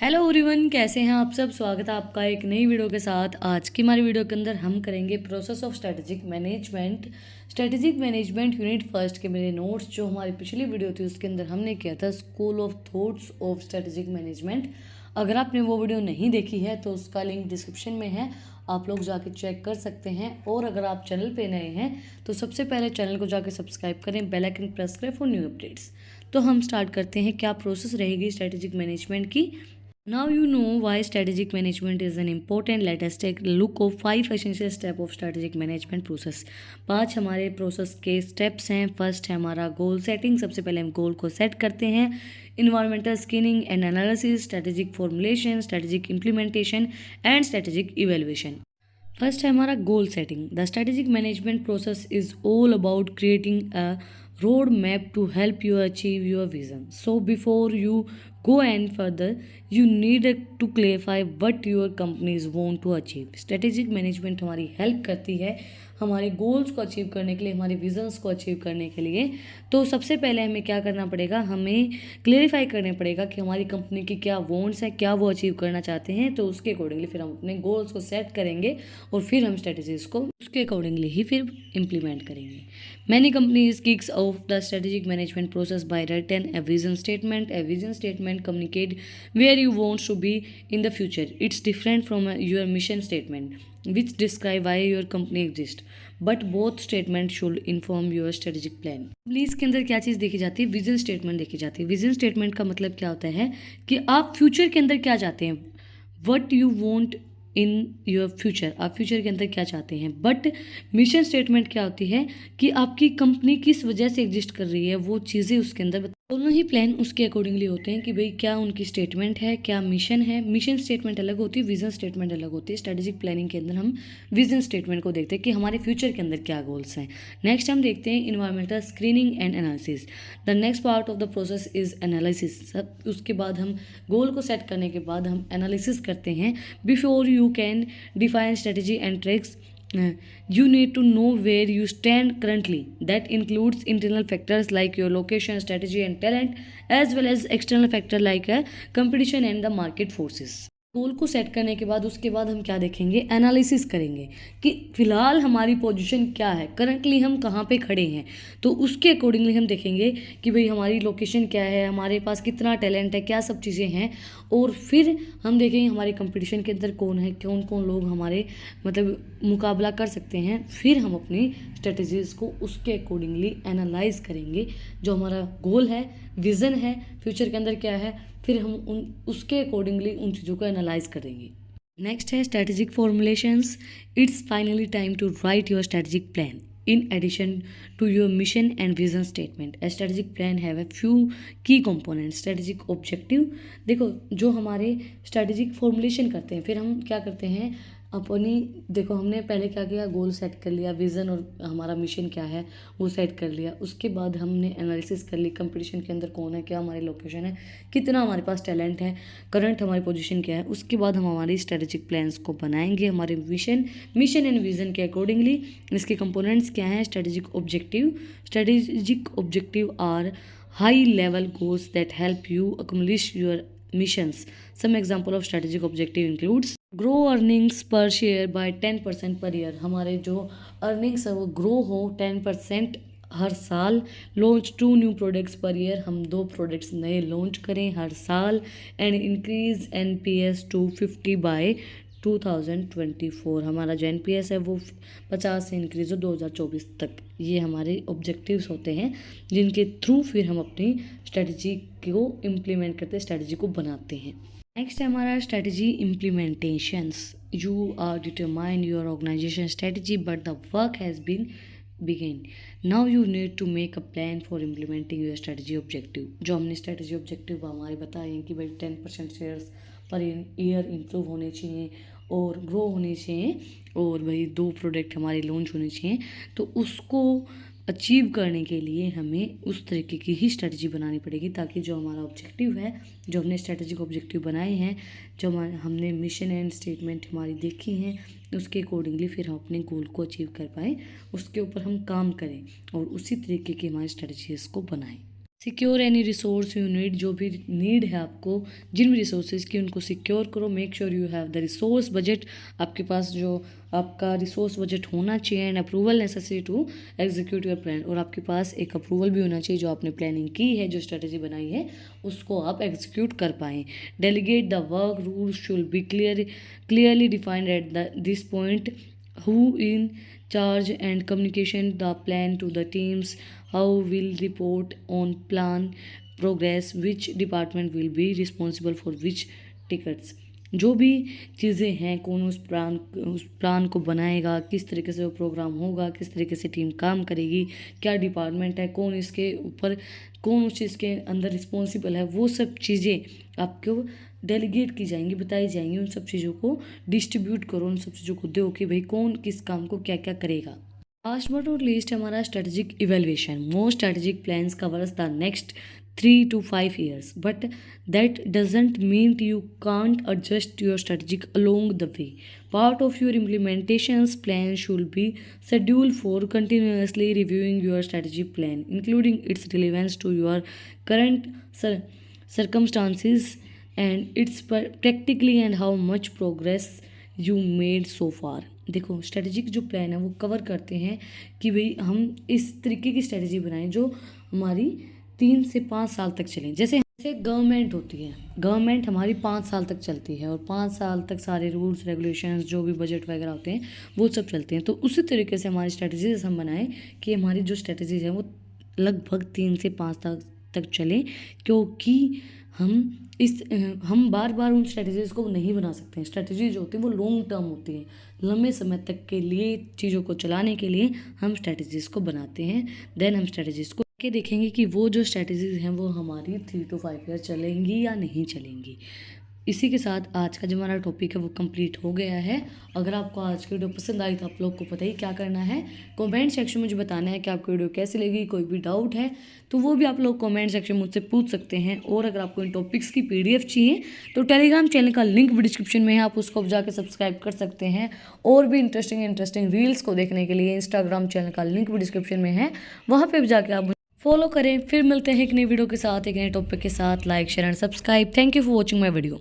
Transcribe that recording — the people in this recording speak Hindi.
हेलो एवरीवन, कैसे हैं आप सब। स्वागत है आपका एक नई वीडियो के साथ। आज की हमारी वीडियो के अंदर हम करेंगे process of strategic management unit first के मेरे नोट्स जो हमारी पिछली वीडियो थी उसके अंदर हमने किया था school of thoughts of strategic management. अगर आपने वो वीडियो नहीं देखी है तो उसका लिंक डिस्क्रिप्शन में है, आप लोग जाके चेक कर सकते हैं। और अगर आप चैनल पे नए हैं तो सबसे पहले चैनल को जाके सब्सक्राइब करें, बेल आइकन प्रेस करें फॉर न्यू अपडेट्स। तो हम स्टार्ट करते हैं, क्या प्रोसेस रहेगी स्ट्रेटेजिक मैनेजमेंट की। Now you know why strategic management is an important. Let us take a look of 5 essential steps of strategic management process. 5 हमारे प्रोसेस के स्टेप्स हैं। फर्स्ट है हमारा गोल सेटिंग। सबसे पहले हम गोल को सेट करते हैं। Environmental screening and analysis, strategic formulation, strategic implementation and strategic evaluation. First है हमारा goal setting. The strategic management process is all about creating a road map to help you achieve your vision. So before you go any further, you need to clarify what your companies want to achieve. Strategic management हमारी हेल्प करती है हमारे गोल्स को अचीव करने के लिए, हमारे विजन्स को अचीव करने के लिए। तो सबसे पहले हमें क्या करना पड़ेगा, हमें क्लेरिफाई करना पड़ेगा कि हमारी कंपनी की क्या वॉन्ट्स हैं, क्या वो अचीव करना चाहते हैं। तो उसके अकॉर्डिंगली फिर हम अपने गोल्स को सेट करेंगे और फिर हम स्ट्रेटजीज को उसके अकॉर्डिंगली ही फिर इम्प्लीमेंट करेंगे। Many companies kicks off the strategic management process by writing a vision statement. A vision statement communicate where you want to be in the future. It's different from your mission statement, which describe why your company exists. But both statement should inform your strategic plan. Please के अंदर क्या चीज़ देखी जाती है, विजन स्टेटमेंट देखी जाती है। विजन स्टेटमेंट का मतलब क्या होता है कि आप फ्यूचर के अंदर क्या चाहते हैं, what you want in your future, आप फ्यूचर के अंदर क्या चाहते हैं। बट मिशन स्टेटमेंट क्या होती है कि आपकी कंपनी किस वजह से एग्जिस्ट कर रही है, वो चीज़ें उसके अंदर दोनों ही प्लान उसके अकॉर्डिंगली होते हैं कि भाई क्या उनकी स्टेटमेंट है, क्या मिशन है। मिशन स्टेटमेंट अलग होती है, विजन स्टेटमेंट अलग होती है। स्ट्रेटेजिक प्लानिंग के अंदर हम विजन स्टेटमेंट को देखते हैं कि हमारे फ्यूचर के अंदर क्या गोल्स हैं। नेक्स्ट हम देखते हैं environmental screening and analysis. The next part of the process is analysis. उसके बाद हम गोल को सेट करने के बाद हम एनालिसिस करते हैं। Before you can define strategy and tricks, you need to know where you stand currently. That includes internal factors like your location, strategy and talent, as well as external factor like competition and the market forces. गोल को सेट करने के बाद उसके बाद हम क्या देखेंगे, एनालिसिस करेंगे कि फ़िलहाल हमारी पोजीशन क्या है, करंटली हम कहाँ पे खड़े हैं। तो उसके अकॉर्डिंगली हम देखेंगे कि भाई हमारी लोकेशन क्या है, हमारे पास कितना टैलेंट है, क्या सब चीज़ें हैं। और फिर हम देखेंगे हमारे कंपटीशन के अंदर कौन है, कौन कौन लोग हमारे मतलब मुकाबला कर सकते हैं। फिर हम अपनी स्ट्रेटजीज़ को उसके अकॉर्डिंगली एनालाइज करेंगे। जो हमारा गोल है, विज़न है, फ्यूचर के अंदर क्या है, फिर हम उसके अकॉर्डिंगली उन चीज़ों को एनालाइज करेंगे। नेक्स्ट है strategic formulations. It's finally time to write your strategic plan in addition to your mission and vision statement. A strategic plan have a few key components. Strategic objective, देखो जो हमारे स्ट्रेटेजिक फॉर्मुलेशन करते हैं, फिर हम क्या करते हैं अपनी, देखो हमने पहले क्या किया, गोल सेट कर लिया, विज़न और हमारा मिशन क्या है वो सेट कर लिया। उसके बाद हमने एनालिसिस कर ली, कंपटीशन के अंदर कौन है, क्या हमारी लोकेशन है, कितना हमारे पास टैलेंट है, करंट हमारी पोजीशन क्या है। उसके बाद हम हमारी स्ट्रेटेजिक प्लान्स को बनाएंगे हमारे मिशन एंड विज़न के अकॉर्डिंगली। इसके कंपोनेंट्स क्या हैं, strategic objective are high level goals that help you accomplish your missions. Some example of strategic objective includes grow earnings per share by 10% per year. हमारे जो earnings है वो grow हो 10% हर साल। Launch 2 new products per year, हम 2 प्रोडक्ट्स नए लॉन्च करें हर साल। And increase NPS to 50 by 2024। हमारा जो NPS है वो 50 से इंक्रीज हो 2024 तक। ये हमारे ऑब्जेक्टिव्स होते हैं जिनके थ्रू फिर हम अपनी स्ट्रेटजी को इम्प्लीमेंट करते हैं, स्ट्रेटजी को बनाते हैं। नेक्स्ट है हमारा strategy implementations. You are determine your organisation strategy but the work has been begin. Now you need to make a plan for implementing your strategy objective. जो हमने स्ट्रेटजी ऑब्जेक्टिव हमारे बताए हैं कि भाई 10% शेयर्स पर ईयर इम्प्रूव होने चाहिए और ग्रो होने चाहिए, और भाई 2 प्रोडक्ट हमारे लॉन्च होने चाहिए। तो उसको अचीव करने के लिए हमें उस तरीके की ही स्ट्रेटजी बनानी पड़ेगी ताकि जो हमारा ऑब्जेक्टिव है, जो हमने स्ट्रेटजिक ऑब्जेक्टिव बनाए हैं, जो हमने मिशन एंड स्टेटमेंट हमारी देखी हैं, उसके अकॉर्डिंगली फिर हम अपने गोल को अचीव कर पाएँ, उसके ऊपर हम काम करें और उसी तरीके की हमारी स्ट्रेटजीज़ को बनाएं। Secure any resource you need, जो भी नीड है आपको जिन भी रिसोर्सेज की उनको सिक्योर करो। Make sure you have the resource budget, आपके पास जो आपका रिसोर्स बजट होना चाहिए and approval necessary to execute your plan, और आपके पास एक अप्रूवल भी होना चाहिए जो आपने प्लानिंग की है, जो स्ट्रेटेजी बनाई है उसको आप एग्जीक्यूट कर पाएँ। Delegate the work, rules should be clearly defined at this point, who in charge and communication the plan to the teams, how will report on plan progress, which department will be responsible for which tickets। जो भी चीज़ें हैं, कौन उस प्लान को बनाएगा, किस तरीके से वो प्रोग्राम होगा, किस तरीके से टीम काम करेगी, क्या डिपार्टमेंट है, कौन इसके ऊपर, कौन उस चीज़ के अंदर रिस्पॉन्सिबल है, वो सब चीज़ें आपको डेलीगेट की जाएंगी, बताई जाएंगी। उन सब चीज़ों को डिस्ट्रीब्यूट करो, उन सब चीज़ों को दो कि भाई कौन किस काम को क्या क्या करेगा। लास्ट बट नॉट लीस्ट हमारा strategic evaluation. Most strategic plans covers the next 3 to 5 years, but that doesn't mean you can't adjust your strategic along the way. Part of your implementations plan should be scheduled for continuously reviewing your strategic plan, including its relevance to your current circumstances and its practically and how much progress you made so far। देखो स्ट्रेटेजिक जो प्लान है वो कवर करते हैं कि भाई हम इस तरीके की स्ट्रेटेजी बनाएं जो हमारी 3 से 5 साल तक चलें। जैसे गवर्नमेंट होती है, गवर्नमेंट हमारी 5 साल तक चलती है और 5 साल तक सारे रूल्स रेगुलेशंस जो भी बजट वगैरह होते हैं वो सब चलते हैं। तो उसी तरीके से हमारी स्ट्रेटजीज हम बनाएं कि हमारी जो स्ट्रेटजीज हैं वो लगभग 3 से 5 साल तक चलें, क्योंकि हम बार बार उन स्ट्रेटजीज़ को नहीं बना सकते हैं। स्ट्रेटजी जो होती है वो लॉन्ग टर्म होती है, लंबे समय तक के लिए चीज़ों को चलाने के लिए हम स्ट्रेटजीज़ को बनाते हैं। देन हम स्ट्रेटजीज़ को के देखेंगे कि वो जो स्ट्रेटजीज़ हैं वो हमारी 3 to 5 ईयर चलेंगी या नहीं चलेंगी। इसी के साथ आज का जो हमारा टॉपिक है वो कंप्लीट हो गया है। अगर आपको आज की वीडियो पसंद आई तो आप लोग को पता ही क्या करना है, कमेंट सेक्शन में मुझे बताना है कि आपको वीडियो कैसी लगी। कोई भी डाउट है तो वो भी आप लोग कमेंट सेक्शन में मुझसे पूछ सकते हैं। और अगर आपको इन टॉपिक्स की PDF चाहिए तो टेलीग्राम चैनल का लिंक भी डिस्क्रिप्शन में है, आप उसको जाकर सब्सक्राइब कर सकते हैं। और भी इंटरेस्टिंग रील्स को देखने के लिए इंस्टाग्राम चैनल का लिंक भी डिस्क्रिप्शन में है, वहाँ पर भी जाकर आप फॉलो करें। फिर मिलते हैं एक नई वीडियो के साथ, एक नए टॉपिक के साथ। Like share and subscribe. Thank you for watching my video.